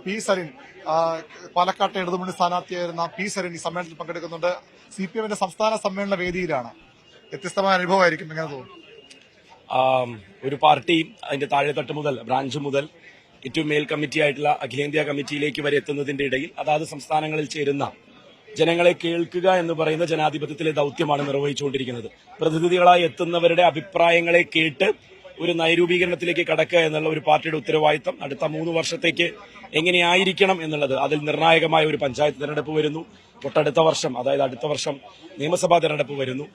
P Sarin പാലക്കാട്ടെ ഇടതുമുന്നണി സ്ഥാനാർത്ഥിയായിരുന്ന P Sarin ഈ സമ്മേളനത്തിൽ പങ്കെടുക്കുന്നുണ്ട്. CPM-ന്റെ സംസ്ഥാന സമ്മേളന വേദിയിലാണ്. വ്യത്യസ്തമായ അനുഭവമായിരിക്കും. എങ്ങനെ തോന്നുന്നു? ഒരു പാർട്ടി അതിന്റെ താഴെത്തട്ട് മുതൽ ബ്രാഞ്ച് മുതൽ ഏറ്റവും മേൽ കമ്മിറ്റി ആയിട്ടുള്ള അഖിലേന്ത്യാ കമ്മിറ്റിയിലേക്ക് വരെ എത്തുന്നതിന്റെ ഇടയിൽ അതാത് സംസ്ഥാനങ്ങളിൽ ചേരുന്ന ജനങ്ങളെ കേൾക്കുക എന്ന് പറയുന്ന ജനാധിപത്യത്തിലെ ദൌത്യമാണ് നിർവഹിച്ചുകൊണ്ടിരിക്കുന്നത്. പ്രതിനിധികളായി എത്തുന്നവരുടെ അഭിപ്രായങ്ങളെ കേട്ട് ഒരു നയരൂപീകരണത്തിലേക്ക് കടക്കുക എന്നുള്ള ഒരു പാർട്ടിയുടെ ഉത്തരവാദിത്തം അടുത്ത 3 വർഷത്തേക്ക് എങ്ങനെയായിരിക്കണം എന്നുള്ളത്. അതിൽ നിർണായകമായ ഒരു പഞ്ചായത്ത് തെരഞ്ഞെടുപ്പ് വരുന്നു. തൊട്ടടുത്ത വർഷം, അതായത് അടുത്ത വർഷം നിയമസഭാ തെരഞ്ഞെടുപ്പ് വരുന്നു.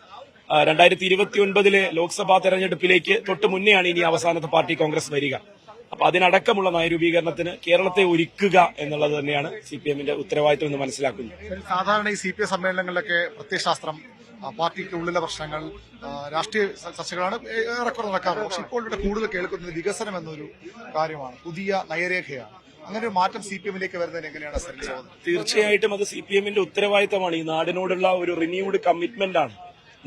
2029 ലോക്സഭാ തെരഞ്ഞെടുപ്പിലേക്ക് തൊട്ട് മുന്നെയാണ് ഇനി അവസാനത്തെ പാർട്ടി കോൺഗ്രസ് വരിക. അപ്പൊ അതിനടക്കമുള്ള നയരൂപീകരണത്തിന് കേരളത്തെ ഒരുക്കുക എന്നുള്ളത് തന്നെയാണ് CPM-ന്റെ ഉത്തരവാദിത്വം എന്ന് മനസ്സിലാക്കുന്നു. സാധാരണ ഈ CPM സമ്മേളനങ്ങളിലൊക്കെ പ്രത്യയശാസ്ത്രം, പാർട്ടിക്ക് ഉള്ളിലെ പ്രശ്നങ്ങൾ, രാഷ്ട്രീയ ചർച്ചകളാണ് ഏറെക്കുറെ നടക്കാറുള്ളത്. പക്ഷെ ഇപ്പോൾ ഇവിടെ കൂടുതൽ കേൾക്കുന്നത് വികസനം എന്നൊരു കാര്യമാണ്, പുതിയ നയരേഖയാണ്. അങ്ങനെ ഒരു മാറ്റം CPM-ലേക്ക് വരുന്നതിന് എങ്ങനെയാണ് ശ്രമിച്ചത്? തീർച്ചയായിട്ടും അത് CPM-ന്റെ ഉത്തരവാദിത്തമാണ്. ഈ നാടിനോടുള്ള ഒരു റിന്യൂഡ് കമ്മിറ്റ്മെന്റ് ആണ്.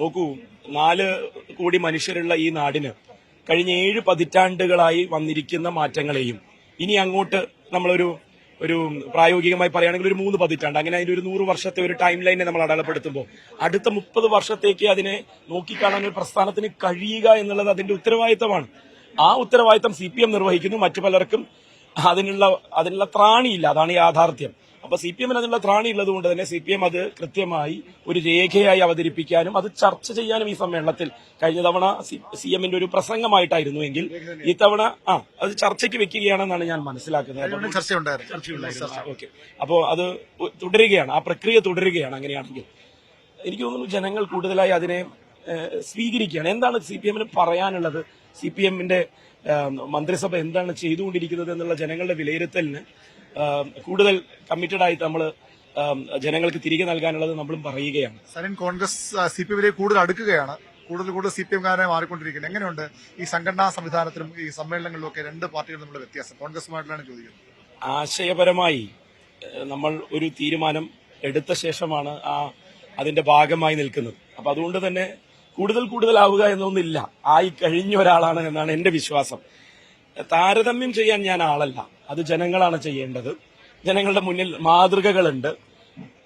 നോക്കൂ, 4 കോടി മനുഷ്യരുള്ള ഈ നാടിന് കഴിഞ്ഞ 7 പതിറ്റാണ്ടുകളായി വന്നിരിക്കുന്ന മാറ്റങ്ങളെയും ഇനി അങ്ങോട്ട് നമ്മളൊരു പ്രായോഗികമായി പറയുകയാണെങ്കിൽ ഒരു 3 പതിറ്റാണ്ട്, അങ്ങനെ അതിന്റെ ഒരു 100 വർഷത്തെ ഒരു ടൈം ലൈനെ നമ്മൾ അടയാളപ്പെടുത്തുമ്പോൾ അടുത്ത 30 വർഷത്തേക്ക് അതിനെ നോക്കിക്കാണാൻ ഒരു പ്രസ്ഥാനത്തിന് കഴിയുക എന്നുള്ളത് അതിന്റെ ഉത്തരവാദിത്തമാണ്. ആ ഉത്തരവാദിത്തം CPM നിർവഹിക്കുന്നു. മറ്റു പലർക്കും അതിനുള്ള ത്രാണിയില്ല. അതാണ് യാഥാർത്ഥ്യം. അപ്പൊ CPM-ന് അതിനുള്ള ത്രാണി ഉള്ളത് കൊണ്ട് തന്നെ CPM അത് കൃത്യമായി ഒരു രേഖയായി അവതരിപ്പിക്കാനും അത് ചർച്ച ചെയ്യാനും ഈ സമ്മേളനത്തിൽ കഴിഞ്ഞ തവണ CM-ന്റെ ഒരു പ്രസംഗമായിട്ടായിരുന്നു എങ്കിൽ ഇത്തവണ അത് ചർച്ചയ്ക്ക് വെക്കുകയാണെന്നാണ് ഞാൻ മനസ്സിലാക്കുന്നത്. ചർച്ചയുണ്ടായിരുന്നു. ഓക്കെ, അപ്പോ അത് തുടരുകയാണ്, ആ പ്രക്രിയ തുടരുകയാണ്. അങ്ങനെയാണെങ്കിൽ എനിക്ക് തോന്നുന്നു ജനങ്ങൾ കൂടുതലായി അതിനെ സ്വീകരിക്കുകയാണ്. എന്താണ് CPM-ന് പറയാനുള്ളത്, CPM-ന്റെ മന്ത്രിസഭ എന്താണ് ചെയ്തുകൊണ്ടിരിക്കുന്നത് എന്നുള്ള ജനങ്ങളുടെ വിലയിരുത്തലിന് കൂടുതൽ കമ്മിറ്റഡ് ആയിട്ട് നമ്മൾ ജനങ്ങൾക്ക് തിരികെ നൽകാനുള്ളത് നമ്മളും പറയുകയാണ്. സരിൻ, കോൺഗ്രസ് CPM-ലേക്ക് കൂടുതൽ അടുക്കുകയാണ്, കൂടുതൽ CPM-കാരെ മാറിക്കൊണ്ടിരിക്കുന്നത്. എങ്ങനെയുണ്ട് ഈ സംഘടനാ സംവിധാനത്തിലും ഈ സമ്മേളനങ്ങളിലും ഒക്കെ രണ്ട് പാർട്ടികളും തമ്മിലുള്ള വ്യത്യാസം? കോൺഗ്രസുമായിട്ടാണ് ചോദിക്കുന്നത്. ആശയപരമായി നമ്മൾ ഒരു തീരുമാനം എടുത്ത ശേഷമാണ് അതിന്റെ ഭാഗമായി നിൽക്കുന്നത്. അപ്പൊ അതുകൊണ്ട് തന്നെ കൂടുതലാവുക എന്നൊന്നില്ല. ആയി കഴിഞ്ഞ ഒരാളാണ് എന്നാണ് എന്റെ വിശ്വാസം. താരതമ്യം ചെയ്യാൻ ഞാൻ ആളല്ല, അത് ജനങ്ങളാണ് ചെയ്യേണ്ടത്. ജനങ്ങളുടെ മുന്നിൽ മാതൃകകളുണ്ട്.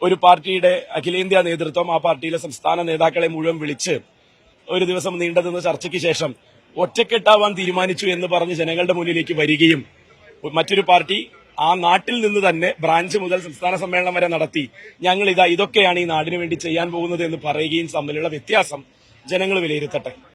ഒരു പാർട്ടിയുടെ അഖിലേന്ത്യാ നേതൃത്വം ആ പാർട്ടിയിലെ സംസ്ഥാന നേതാക്കളെ മുഴുവൻ വിളിച്ച് ഒരു ദിവസം നീണ്ടുനിന്ന ചർച്ചയ്ക്ക് ശേഷം ഒറ്റക്കെട്ടാവാൻ തീരുമാനിച്ചു എന്ന് പറഞ്ഞ് ജനങ്ങളുടെ മുന്നിലേക്ക് വരികയും മറ്റൊരു പാർട്ടി ആ നാട്ടിൽ നിന്ന് തന്നെ ബ്രാഞ്ച് മുതൽ സംസ്ഥാന സമ്മേളനം വരെ നടത്തി ഞങ്ങൾ ഇതൊക്കെയാണ് ഈ നാടിനു വേണ്ടി ചെയ്യാൻ പോകുന്നത് എന്ന് പറയുകയും തമ്മിലുള്ള വ്യത്യാസം ജനങ്ങൾ വിലയിരുത്തട്ടെ.